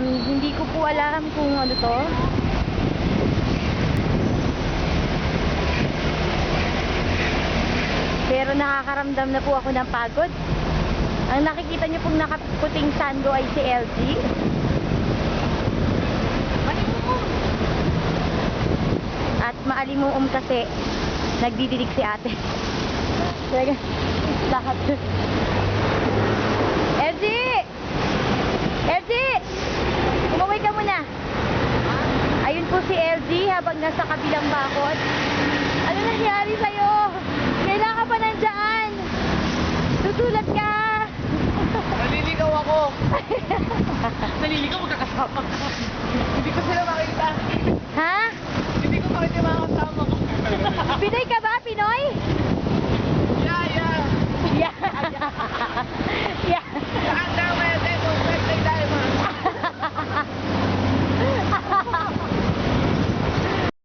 Hindi ko po alam kung ano to. Pero nakakaramdam na po ako ng pagod. Ang nakikita niyo pong nakaputing sando ay si LG. At maalimuum kasi nagdidilig si ate. Talaga, lahat. LG! LG! Umuwi ka muna. Ayun po si LG habang nasa kabilang bakod. Ano nangyari sa'yo? Kailangan pa nandyan. Tutulad ka. Naliligaw ako. Naliligaw, magkakasama ko. Hindi ko sila makita. Ha? Hindi ko makita yung mga kasama ko. Pinoy ka ba? Pinoy? Yeah. Yeah.